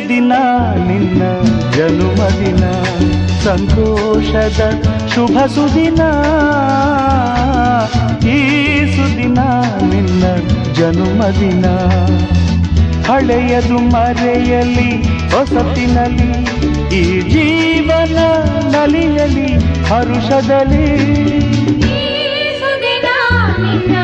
ಸುದಿನ ನಿನ್ನ ಜನುಮದಿನ, ಸಂತೋಷದ ಶುಭ ಸುದಿನ. ಈ ಸುದಿನ ನಿನ್ನ ಜನುಮದಿನ, ಹಳೆಯದು ಮರೆಯಲಿ ಹೊಸತಿನಲ್ಲಿ, ಈ ಜೀವನ ನಲಿಯಲಿ ಹರುಷದಲ್ಲಿ. ಈ ಸುದಿನ ನಿನ್ನ